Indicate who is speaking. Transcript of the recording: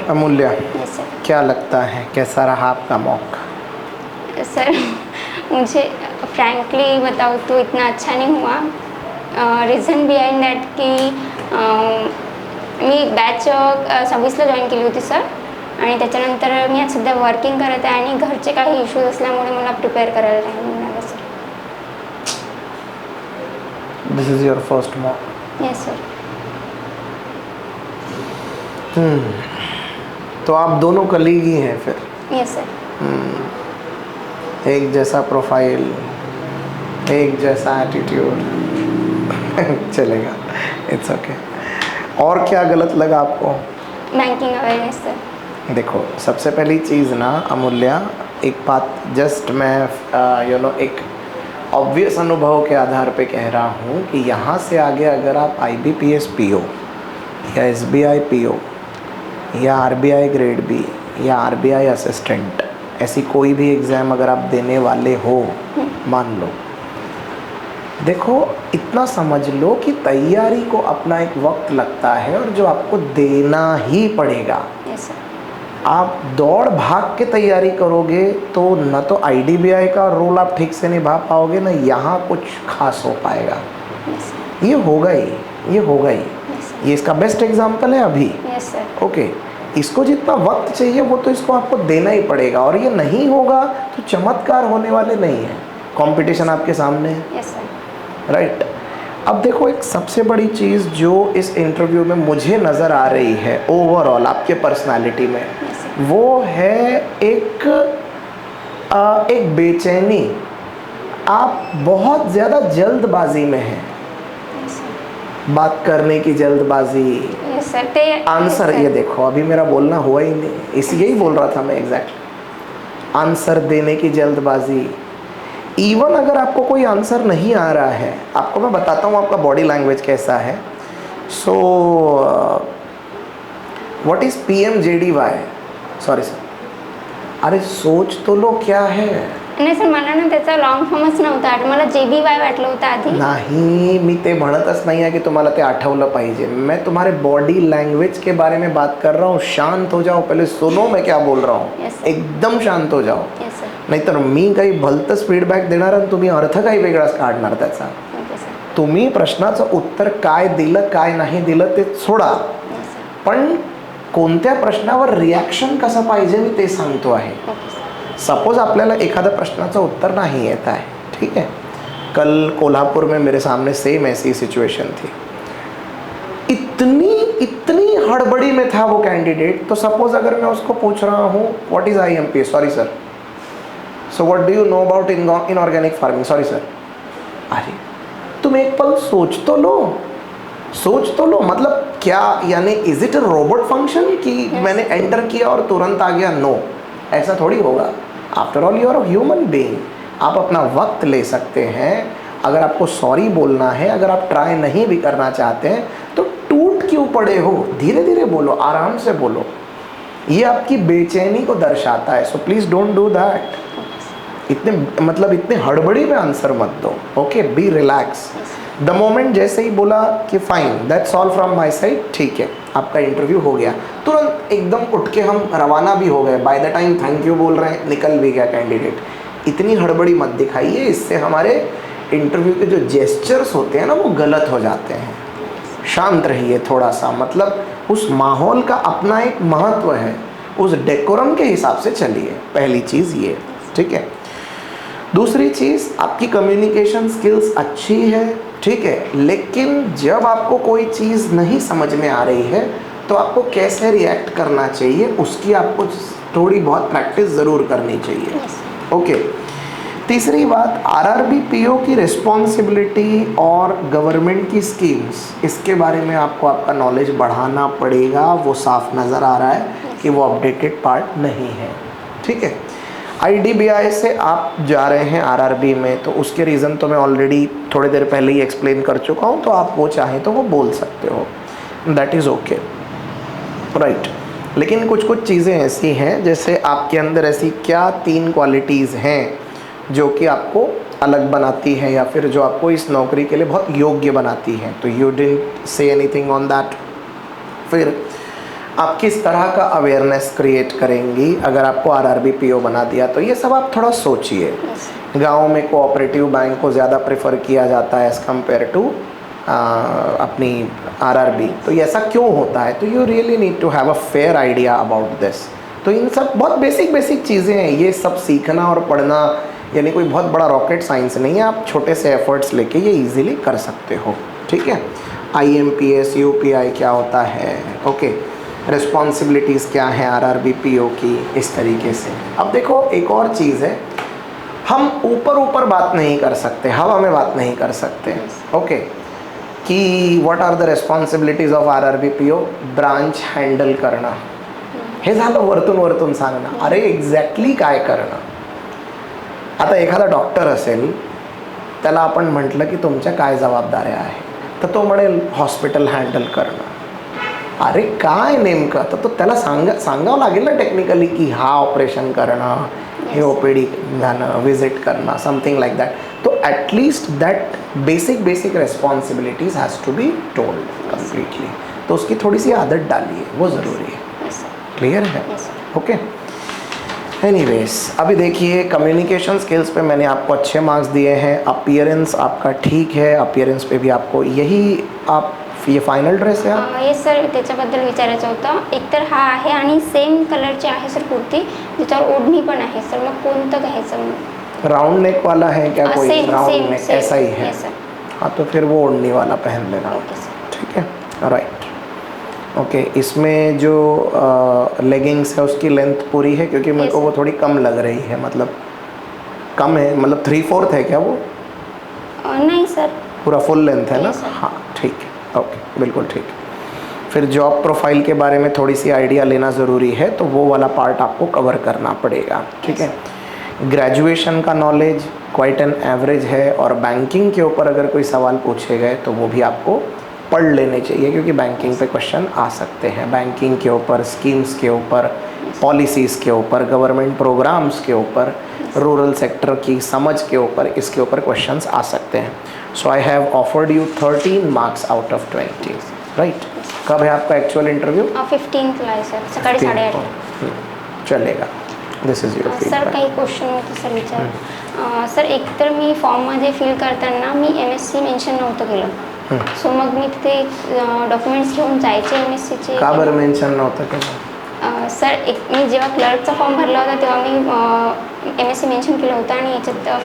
Speaker 1: Amulya,
Speaker 2: yes sir.
Speaker 1: क्या लगता है कैसा रहा आपका मॉक?
Speaker 2: सर मुझे फ्रँकली बताऊँ तो इतना अच्छा नहीं हुआ। रिझन बिहाइंड दॅट की मी बॅच 26ला जॉईन केली होती सर, आणि त्याच्यानंतर मी आज सध्या वर्किंग करत आहे आणि घरचे काही इश्यूज असल्यामुळे मला प्रिपेअर करायला टाईम नाही मिळाला sir.
Speaker 1: This is your first mock?
Speaker 2: Yes sir.
Speaker 1: तो आप दोनों कलीग ही हैं फिर?
Speaker 2: Yes sir.
Speaker 1: एक जैसा प्रोफाइल, एक जैसा एटीट्यूड चलेगा, इट्स ओके. और क्या गलत लगा आपको?
Speaker 2: Banking awareness sir.
Speaker 1: देखो, सबसे पहली चीज़ ना अमूल्या, एक बात जस्ट मैं एक ऑब्वियस अनुभव के आधार पे कह रहा हूँ कि यहाँ से आगे अगर आप IBPS PO या SBI PO या RBI ग्रेड बी या RBI असिस्टेंट, ऐसी कोई भी एग्ज़ाम अगर आप देने वाले हो, मान लो, देखो इतना समझ लो कि तैयारी को अपना एक वक्त लगता है और जो आपको देना ही पड़ेगा.
Speaker 2: Yes sir.
Speaker 1: आप दौड़ भाग के तैयारी करोगे तो न तो IDBI का रोल आप ठीक से निभा पाओगे, न यहाँ कुछ खास हो पाएगा.
Speaker 2: येस.
Speaker 1: ये होगा ही, ये होगा ही.
Speaker 2: Yes sir.
Speaker 1: ये इसका बेस्ट एग्जाम्पल है अभी.
Speaker 2: Yes sir.
Speaker 1: ओके, इसको जितना वक्त चाहिए वो तो इसको आपको देना ही पड़ेगा, और ये नहीं होगा तो चमत्कार होने वाले नहीं है. कंपटीशन आपके सामने है.
Speaker 2: Yes sir.
Speaker 1: राइट. अब देखो, एक सबसे बड़ी चीज़ जो इस इंटरव्यू में मुझे नज़र आ रही है ओवरऑल आपके पर्सनालिटी में, वो है एक बेचैनी. आप बहुत ज़्यादा जल्दबाजी में हैं. बात करने की जल्दबाजी,
Speaker 2: येस सर. ते
Speaker 1: आंसर, ये देखो अभी मेरा बोलना हुआ ही नहीं, यही बोल रहा था मैं एग्जैक्टली. आंसर देने की जल्दबाजी. इवन अगर आपको कोई आंसर नहीं आ रहा है, आपको मैं बताता हूँ आपका बॉडी लैंग्वेज कैसा है. So what is PMJDY? Sorry sir, अरे सोच तो लो क्या है.
Speaker 2: नाही सर, मला ना त्याचा लॉंग फॉर्मच नव्हता, मला JBY वाटलं होतं आधी.
Speaker 1: नाही, मी ते म्हणतच नाही आहे की तुम्हाला ते आठवलं पाहिजे. मैं तुम्हारे बॉडी लैंग्वेज के बारे में बात कर रहा हूँ. शांत हो जाओ, पहले सुनो मैं क्या बोल रहा हूँ.
Speaker 2: Yes, sir.
Speaker 1: एकदम शांत हो जाओ.
Speaker 2: Yes sir.
Speaker 1: नाहीतर मी काही भलतंच फीडबॅक देणार आणि तुम्ही अर्थ काही वेगळाच काढणार त्याचा.
Speaker 2: Okay sir.
Speaker 1: तुम्ही प्रश्नाचं उत्तर काय दिलं काय नाही दिलं ते सोडा,
Speaker 2: येस सर.
Speaker 1: पण कोणत्या प्रश्नावर रिॲक्शन कसं पाहिजे मी ते सांगतो आहे.
Speaker 2: Okay sir.
Speaker 1: सपोज आपल्याला एखाद्या प्रश्नाचं उत्तर नहीं येत है, ठीक है. कल कोल्हापुर में मेरे सामने सेम ऐसी सिचुएशन थी. इतनी हड़बड़ी में था वो कैंडिडेट. तो सपोज अगर मैं उसको पूछ रहा हूँ what is IMPS, sorry sir, so what do you know about inorganic farming, sorry sir. अरे तुम एक पल सोच तो लो, सोच तो लो. मतलब क्या, यानी is it a robot function कि मैंने एंटर किया और तुरंत आ गया? नो, ऐसा थोड़ी होगा. After all you are a human being. आप अपना वक्त ले सकते हैं. अगर आपको सॉरी बोलना है, अगर आप ट्राई नहीं भी करना चाहते हैं तो टूट क्यों पड़े हो, धीरे धीरे बोलो, आराम से बोलो. ये आपकी बेचैनी को दर्शाता है. So please don't do that. इतने हड़बड़ी में आंसर मत दो. Okay, be relax. The moment जैसे ही बोला कि fine, that's all from my side, ठीक है, आपका इंटरव्यू हो गया, तुरंत एकदम उठ के हम रवाना भी हो गए. By the time thank you बोल रहे हैं, निकल भी गया कैंडिडेट. इतनी हड़बड़ी मत दिखाइए, इससे हमारे इंटरव्यू के जो जेस्चर्स होते हैं ना वो गलत हो जाते हैं. शांत रहिए थोड़ा सा. मतलब उस माहौल का अपना एक महत्व है, उस डेकोरम के हिसाब से चलिए. पहली चीज़ ये, ठीक है. दूसरी चीज़, आपकी कम्युनिकेशन स्किल्स अच्छी है, ठीक है, लेकिन जब आपको कोई चीज़ नहीं समझ में आ रही है तो आपको कैसे रिएक्ट करना चाहिए उसकी आपको थोड़ी बहुत प्रैक्टिस ज़रूर करनी चाहिए. ओके. तीसरी बात, RRB PO की रिस्पॉन्सिबिलिटी और गवर्नमेंट की स्कीम्स, इसके बारे में आपको आपका नॉलेज बढ़ाना पड़ेगा. वो साफ नज़र आ रहा है कि वो अपडेटेड पार्ट नहीं है, ठीक है. IDBI से आप जा रहे हैं RRB में, तो उसके रीज़न तो मैं ऑलरेडी थोड़ी देर पहले ही एक्सप्लेन कर चुका हूँ. तो आप वो चाहें तो वो बोल सकते हो, दैट इज़ ओके, राइट. लेकिन कुछ कुछ चीज़ें ऐसी हैं, जैसे आपके अंदर ऐसी क्या 3 क्वालिटीज़ हैं जो कि आपको अलग बनाती है या फिर जो आपको इस नौकरी के लिए बहुत योग्य बनाती हैं. तो you didn't say anything on that. फिर आप किस तरह का अवेयरनेस क्रिएट करेंगी अगर आपको आरआरबी पीओ बना दिया तो, ये सब आप थोड़ा सोचिए। गांव में कोऑपरेटिव बैंक को ज़्यादा प्रेफर किया जाता है एज़ कम्पेयर टू अपनी आरआरबी, तो ये ऐसा क्यों होता है? तो you really need to have a fair idea about this. तो इन सब बहुत बेसिक चीज़ें हैं, ये सब सीखना और पढ़ना यानी कोई बहुत बड़ा रॉकेट साइंस नहीं है, आप छोटे से एफर्ट्स लेके ये इजीली कर सकते हो, ठीक है। IMPS UPI क्या होता है, ओके, रिस्पॉन्सिबिलिटीज़ क्या हैं आरआरबी पीओ की, इस तरीके से। अब देखो एक और चीज़ है, हम ऊपर बात नहीं कर सकते, हवा में बात नहीं कर सकते, ओके, की what are the responsibilities of RRB PO, branch handle करणं, हे झालं वरतून सांगणं, अरे एक्झॅक्टली काय करणं। आता एखादा डॉक्टर असेल, त्याला आपण म्हटलं की तुमच्या काय जबाबदाऱ्या आहे, तर तो म्हणेल हॉस्पिटल हँडल करणं। अरे काय नेमकं, तर तो त्याला सांगावं लागेल ना टेक्निकली की हा ऑपरेशन करणं, हे OPD जाणं, विजिट करणं, समथिंग लाइक दैट। तो at least that basic responsibilities has to be told completely, तो उसकी थोड़ी सी आदत डालिए, वो ज़रूरी है। क्लियर है? ओके। एनीवेज, अभी देखिए कम्युनिकेशन स्किल्स पे मैंने आपको अच्छे मार्क्स दिए हैं, अपीयरेंस आपका ठीक है, अपीयरेंस पे भी आपको यही, आप ये फायनल ड्रेस आहे?
Speaker 2: येस सर, त्याच्याबद्दल विचारायचं होतं। एकतर हा आहे आणि सेम कलरची आहे सर कुर्ती, ज्याच्यावर ओढणी पण आहे सर, मग कोणतं घ्यायचं मग?
Speaker 1: राउंड नेक वाला है क्या कोई?
Speaker 2: सेम
Speaker 1: राउंड नेक ऐसा ही है?
Speaker 2: Yes sir.
Speaker 1: हाँ तो फिर वो ओढ़नी वाला पहन लेना,
Speaker 2: ओके सर।
Speaker 1: ठीक है, राइट। ओके, इसमें जो लेगिंग्स है उसकी लेंथ पूरी है, क्योंकि मेरे को वो थोड़ी कम लग रही है, मतलब कम है, मतलब 3/4 है क्या वो?
Speaker 2: नहीं सर,
Speaker 1: पूरा फुल लेंथ है ना?
Speaker 2: Yes, sir.
Speaker 1: हाँ ठीक है, ओके, बिल्कुल ठीक। फिर जॉब प्रोफाइल के बारे में थोड़ी सी आइडिया लेना ज़रूरी है, तो वो वाला पार्ट आपको कवर करना पड़ेगा, ठीक है। ग्रेजुएशन का नॉलेज क्वाइट एन एवरेज है, और बैंकिंग के ऊपर अगर कोई सवाल पूछे गए तो वो भी आपको पढ़ लेने चाहिए, क्योंकि बैंकिंग पे क्वेश्चन आ सकते हैं। बैंकिंग के ऊपर, स्कीम्स के ऊपर, पॉलिसीज़ के ऊपर, गवर्नमेंट प्रोग्राम्स के ऊपर, रूरल सेक्टर की समझ के ऊपर, इसके ऊपर क्वेश्चंस आ सकते हैं। So I have offered you 13 marks out of 20, right. कब है आपका एक्चुअल इंटरव्यू?
Speaker 2: 15th ला आहे सर, सकाळी 8:30।
Speaker 1: चलेगा, this is your
Speaker 2: sir
Speaker 1: feedback.
Speaker 2: काही क्वेश्चन होते सर विचार। सर एकतर मी फॉर्ममध्ये फिल करताना मी MSc मेन्शन नव्हतं केलं, सो मग मी तिथे डॉक्युमेंट्स घेऊन जायचे MScचे।
Speaker 1: का बरं मेन्शन नव्हतं केलं?
Speaker 2: सर मी जेव्हा क्लर्कचा फॉर्म भरला होता तेव्हा मी MSc मेन्शन केलं होतं, आणि याच्यात